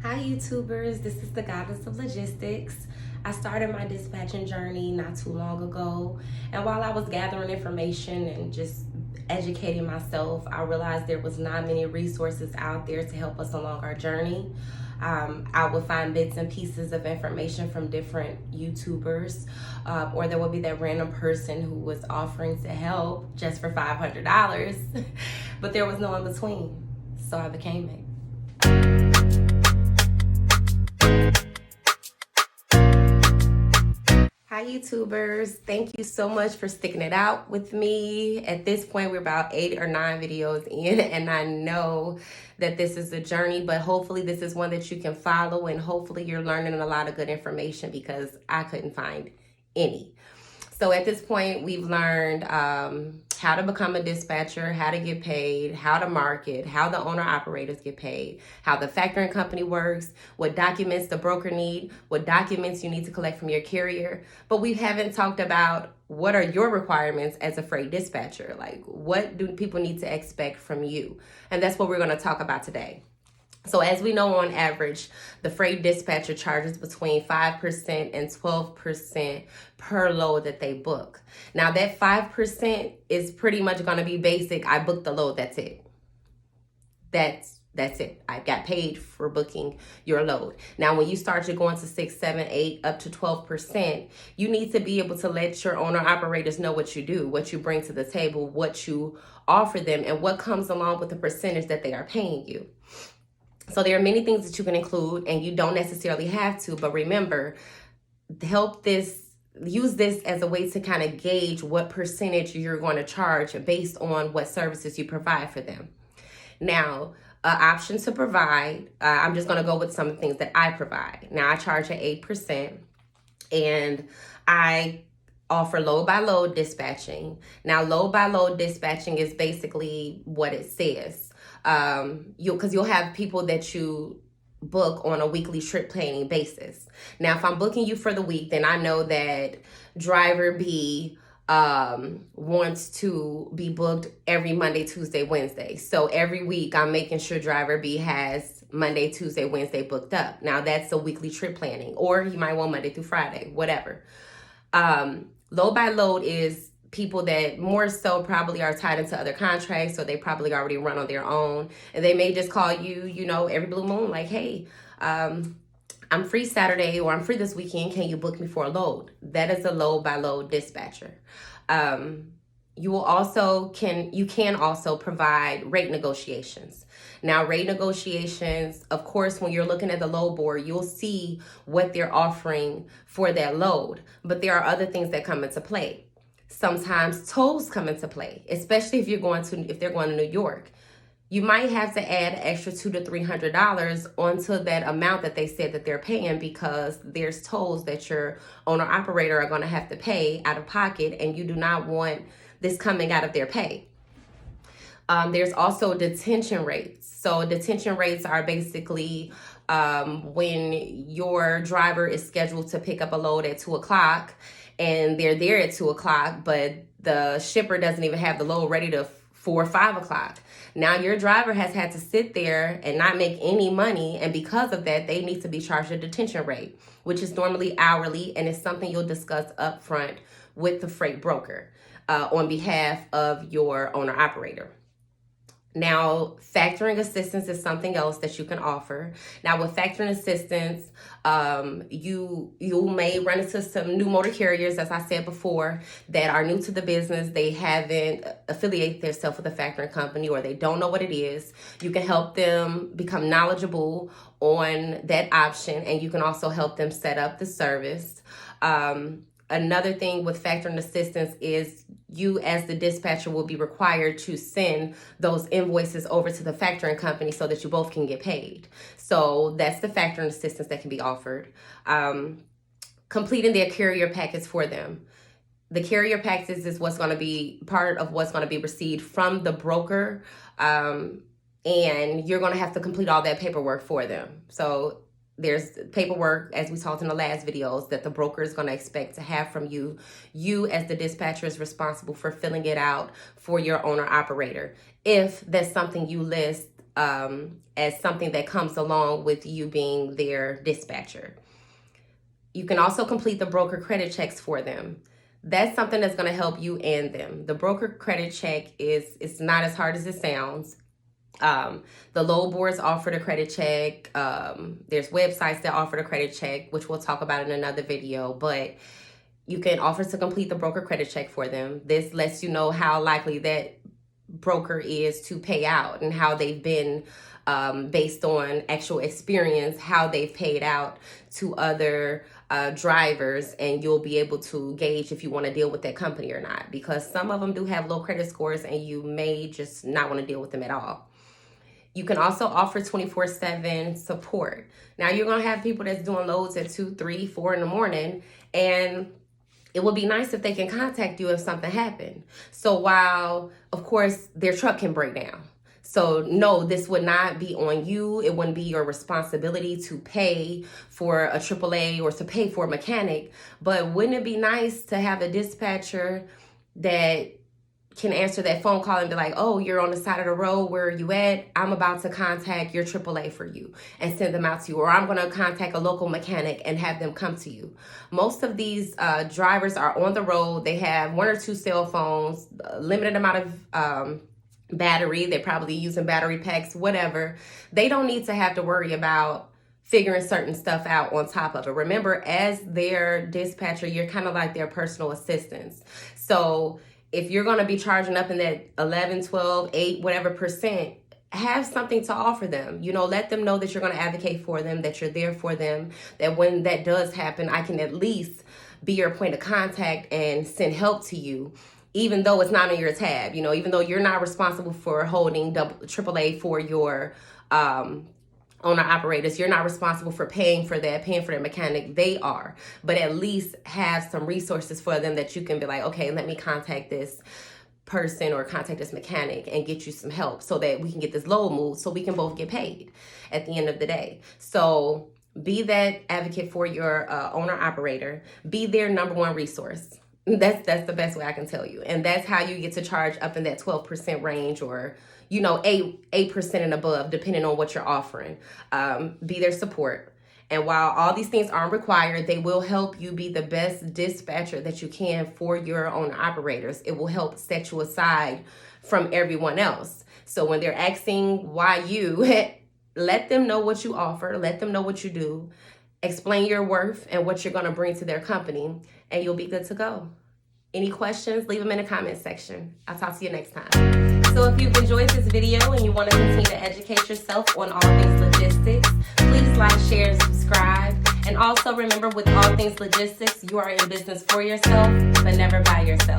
Hi YouTubers, this is the Goddess of Logistics. I started my dispatching journey not too long ago, and while I was gathering information and just educating myself, I realized there was not many resources out there to help us along our journey. I would find bits and pieces of information from different YouTubers, or there would be that random person who was offering to help just for $500, but there was no in between, so I became it. Hi YouTubers, thank you so much for sticking it out with me. At this point, we're about 8 or 9 videos in, and I know that this is a journey, but hopefully this is one that you can follow, and hopefully you're learning a lot of good information because I couldn't find any. So at this point, we've learned how to become a dispatcher, how to get paid, how to market, how the owner-operators get paid, how the factoring company works, what documents the broker need, what documents you need to collect from your carrier. But we haven't talked about what are your requirements as a freight dispatcher? Like, what do people need to expect from you? And that's what we're going to talk about today. So as we know, on average, the freight dispatcher charges between 5% and 12% per load that they book. Now that 5% is pretty much going to be basic. I booked the load. That's it. That's it. I got paid for booking your load. Now, when you start to go into 6, 7, 8, up to 12%, you need to be able to let your owner operators know what you do, what you bring to the table, what you offer them, and what comes along with the percentage that they are paying you. So there are many things that you can include, and you don't necessarily have to, but remember, use this as a way to kind of gauge what percentage you're going to charge based on what services you provide for them. Now, option to provide, I'm just going to go with some of the things that I provide. Now, I charge at 8%, and I offer load by load dispatching. Now, load by load dispatching is basically what it says. You'll have people that you book on a weekly trip planning basis. Now, if I'm booking you for the week, then I know that driver B wants to be booked every Monday, Tuesday, Wednesday. So every week I'm making sure driver B has Monday, Tuesday, Wednesday booked up. Now that's a weekly trip planning, or you might want Monday through Friday, whatever. Load by load is people that more so probably are tied into other contracts, so they probably already run on their own, and they may just call you, every blue moon, like, hey, I'm free Saturday, or I'm free this weekend, can you book me for a load? That is a load by load dispatcher. You can also provide rate negotiations. Now, rate negotiations, of course, when you're looking at the load board, you'll see what they're offering for that load, but there are other things that come into play. Sometimes tolls come into play, especially if they're going to New York. You might have to add an extra $200 to $300 onto that amount that they said that they're paying, because there's tolls that your owner operator are going to have to pay out of pocket, and you do not want this coming out of their pay. There's also detention rates. So detention rates are basically when your driver is scheduled to pick up a load at 2 o'clock, and they're there at 2 o'clock, but the shipper doesn't even have the load ready to 4 or 5 o'clock. Now your driver has had to sit there and not make any money, and because of that, they need to be charged a detention rate, which is normally hourly, and it's something you'll discuss up front with the freight broker on behalf of your owner operator. Now, factoring assistance is something else that you can offer. Now, with factoring assistance, you may run into some new motor carriers, as I said before, that are new to the business. They haven't affiliated themselves with a factoring company, or they don't know what it is. You can help them become knowledgeable on that option, and you can also help them set up the service. Another thing with factoring assistance is you, as the dispatcher, will be required to send those invoices over to the factoring company so that you both can get paid. So that's the factoring assistance that can be offered. Completing their carrier packets for them. The carrier packets is what's going to be part of what's going to be received from the broker, and you're going to have to complete all that paperwork for them. So there's paperwork, as we talked in the last videos, that the broker is going to expect to have from you. You, as the dispatcher, is responsible for filling it out for your owner operator. If that's something you list as something that comes along with you being their dispatcher. You can also complete the broker credit checks for them. That's something that's going to help you and them. The broker credit check it's not as hard as it sounds. The load boards offer the credit check. There's websites that offer the credit check, which we'll talk about in another video, but you can offer to complete the broker credit check for them. This lets you know how likely that broker is to pay out and how they've been, based on actual experience, how they've paid out to other drivers, and you'll be able to gauge if you want to deal with that company or not, because some of them do have low credit scores and you may just not want to deal with them at all. You can also offer 24/7 support. Now, you're going to have people that's doing loads at 2, 3, 4 in the morning, and it would be nice if they can contact you if something happened. So while, of course, their truck can break down. So no, this would not be on you. It wouldn't be your responsibility to pay for a AAA or to pay for a mechanic. But wouldn't it be nice to have a dispatcher that can answer that phone call and be like, oh, you're on the side of the road, where are you at? I'm about to contact your AAA for you and send them out to you. Or I'm going to contact a local mechanic and have them come to you. Most of these drivers are on the road. They have 1 or 2 cell phones, a limited amount of battery. They're probably using battery packs, whatever. They don't need to have to worry about figuring certain stuff out on top of it. Remember, as their dispatcher, you're kind of like their personal assistants. So if you're going to be charging up in that 11, 12, 8, whatever %, have something to offer them. You know, let them know that you're going to advocate for them, that you're there for them, that when that does happen, I can at least be your point of contact and send help to you, even though it's not on your tab. You know, even though you're not responsible for holding AAA for your owner operators, you're not responsible for paying for their mechanic. They are. But at least have some resources for them that you can be like, okay, let me contact this person or contact this mechanic and get you some help so that we can get this load moved so we can both get paid at the end of the day. So be that advocate for your owner operator. Be their number one resource. That's the best way I can tell you. And that's how you get to charge up in that 12% range, or, you know, 8% and above, depending on what you're offering. Be their support. And while all these things aren't required, they will help you be the best dispatcher that you can for your own operators. It will help set you aside from everyone else. So when they're asking why you, let them know what you offer. Let them know what you do. Explain your worth and what you're going to bring to their company, and you'll be good to go. Any questions, leave them in the comment section. I'll talk to you next time. So if you've enjoyed this video and you want to continue to educate yourself on all things logistics, please like, share, and subscribe. And also remember, with all things logistics, you are in business for yourself, but never by yourself.